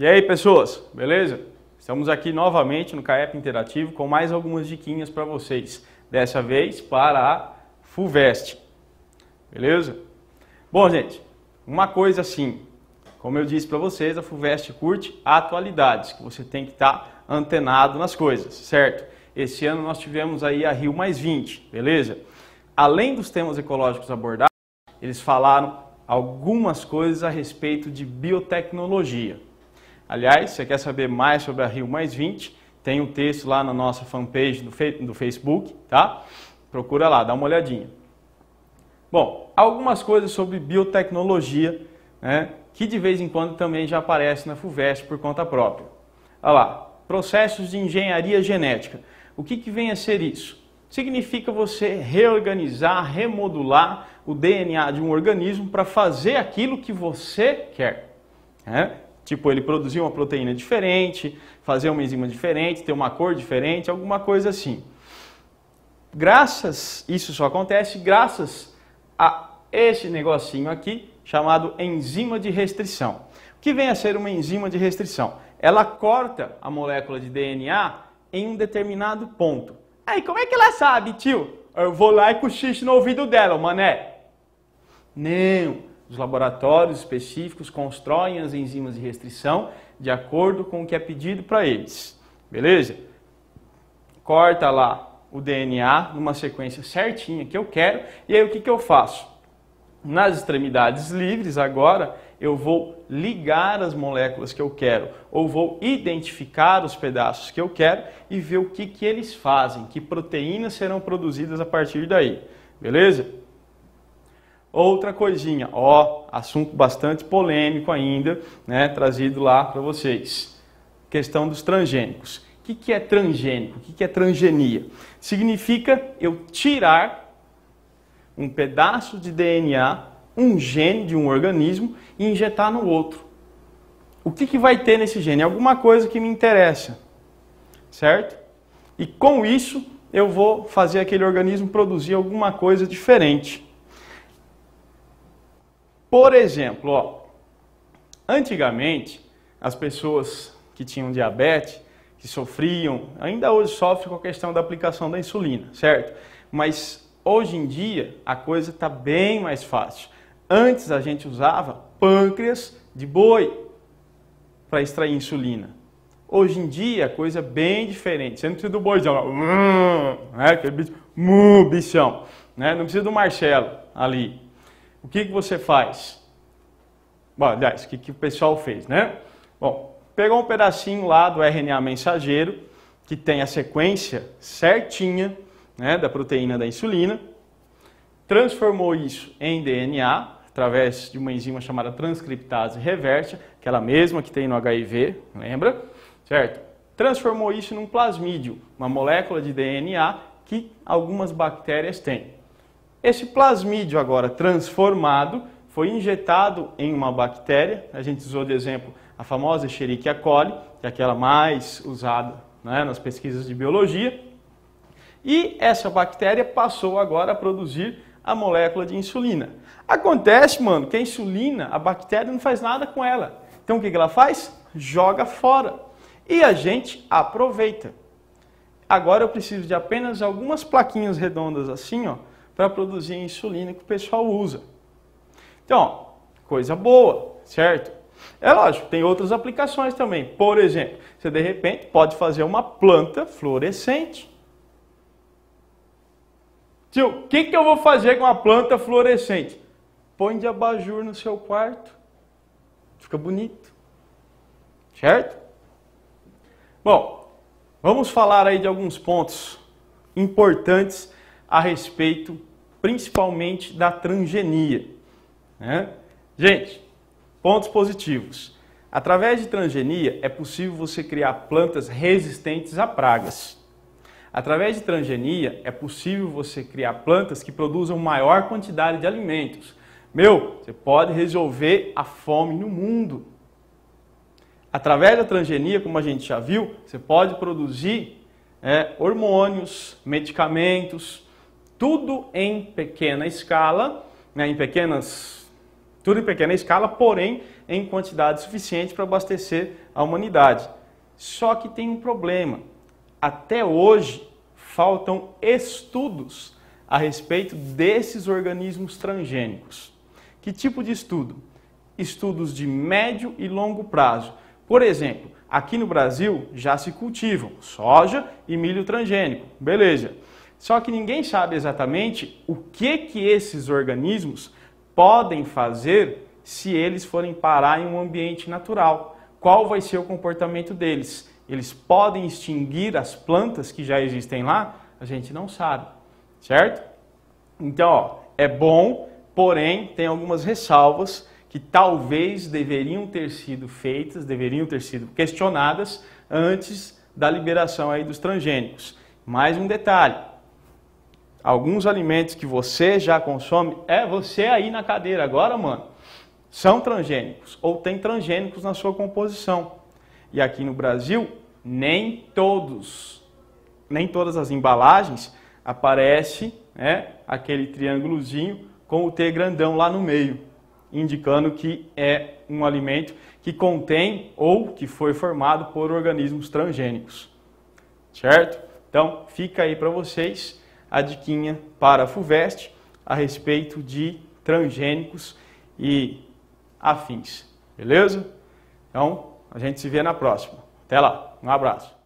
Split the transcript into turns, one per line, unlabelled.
E aí, pessoas, beleza? Estamos aqui novamente no CAEP Interativo com mais algumas diquinhas para vocês. Dessa vez para a FUVEST, beleza? Bom, gente, uma coisa assim, como eu disse para vocês, a FUVEST curte atualidades, que você tem que estar antenado nas coisas, certo? Esse ano nós tivemos aí a Rio+20, beleza? Além dos temas ecológicos abordados, eles falaram algumas coisas a respeito de biotecnologia. Aliás, você quer saber mais sobre a Rio+20? Tem um texto lá na nossa fanpage do Facebook, tá? Procura lá, dá uma olhadinha. Bom, algumas coisas sobre biotecnologia, né, que de vez em quando também já aparece na FUVEST por conta própria. Olha lá, processos de engenharia genética. O que vem a ser isso? Significa você reorganizar, remodular o DNA de um organismo para fazer aquilo que você quer, né? Tipo, ele produzir uma proteína diferente, fazer uma enzima diferente, ter uma cor diferente, alguma coisa assim. Isso só acontece graças a esse negocinho aqui, chamado enzima de restrição. O que vem a ser uma enzima de restrição? Ela corta a molécula de DNA em um determinado ponto. Aí, como é que ela sabe, tio? Eu vou lá e cochicho no ouvido dela, mané. Não. Os laboratórios específicos constroem as enzimas de restrição de acordo com o que é pedido para eles. Beleza? Corta lá o DNA numa sequência certinha que eu quero. E aí o que eu faço? Nas extremidades livres agora eu vou ligar as moléculas que eu quero. Ou vou identificar os pedaços que eu quero e ver o que eles fazem. Que proteínas serão produzidas a partir daí. Beleza? Outra coisinha, assunto bastante polêmico ainda, né, trazido lá para vocês. Questão dos transgênicos. O que é transgênico? O que é transgenia? Significa eu tirar um pedaço de DNA, um gene de um organismo e injetar no outro. O que vai ter nesse gene? Alguma coisa que me interessa, certo? E com isso eu vou fazer aquele organismo produzir alguma coisa diferente. Por exemplo, antigamente, as pessoas que tinham diabetes, que sofriam, ainda hoje sofrem com a questão da aplicação da insulina, certo? Mas hoje em dia a coisa está bem mais fácil. Antes a gente usava pâncreas de boi para extrair insulina. Hoje em dia a coisa é bem diferente. Você não precisa do boizão, aquele bichão, né? Não precisa do Marcelo ali. O que você faz? Bom, aliás, o que o pessoal fez, né? Bom, pegou um pedacinho lá do RNA mensageiro, que tem a sequência certinha, né, da proteína da insulina, transformou isso em DNA, através de uma enzima chamada transcriptase reversa, aquela mesma que tem no HIV, lembra? Certo? Transformou isso num plasmídio, uma molécula de DNA que algumas bactérias têm. Esse plasmídio agora transformado foi injetado em uma bactéria, a gente usou de exemplo a famosa Escherichia coli, que é aquela mais usada, né, nas pesquisas de biologia, e essa bactéria passou agora a produzir a molécula de insulina. Acontece, mano, que a insulina, a bactéria não faz nada com ela. Então o que ela faz? Joga fora. E a gente aproveita. Agora eu preciso de apenas algumas plaquinhas redondas assim, para produzir a insulina que o pessoal usa. Então, coisa boa, certo? É lógico, tem outras aplicações também. Por exemplo, você de repente pode fazer uma planta fluorescente. Tio, o que eu vou fazer com uma planta fluorescente? Põe de abajur no seu quarto. Fica bonito. Certo? Bom, vamos falar aí de alguns pontos importantes a respeito, principalmente da transgenia, né? Gente, pontos positivos. Através de transgenia é possível você criar plantas resistentes a pragas. Através de transgenia é possível você criar plantas que produzam maior quantidade de alimentos. Você pode resolver a fome no mundo. Através da transgenia, como a gente já viu, você pode produzir hormônios, medicamentos, tudo em pequena escala, né, tudo em pequena escala, porém em quantidade suficiente para abastecer a humanidade. Só que tem um problema. Até hoje faltam estudos a respeito desses organismos transgênicos. Que tipo de estudo? Estudos de médio e longo prazo. Por exemplo, aqui no Brasil já se cultivam soja e milho transgênico, beleza. Só que ninguém sabe exatamente o que esses organismos podem fazer se eles forem parar em um ambiente natural. Qual vai ser o comportamento deles? Eles podem extinguir as plantas que já existem lá? A gente não sabe, certo? Então, ó, é bom, porém tem algumas ressalvas que talvez deveriam ter sido feitas, deveriam ter sido questionadas antes da liberação aí dos transgênicos. Mais um detalhe, alguns alimentos que você já consome, você aí na cadeira agora, mano, são transgênicos ou tem transgênicos na sua composição. E aqui no Brasil, nem todas as embalagens aparece, aquele triângulozinho com o T grandão lá no meio, indicando que é um alimento que contém ou que foi formado por organismos transgênicos, certo? Então, fica aí para vocês a diquinha para a FUVEST a respeito de transgênicos e afins, beleza? Então, a gente se vê na próxima. Até lá, um abraço.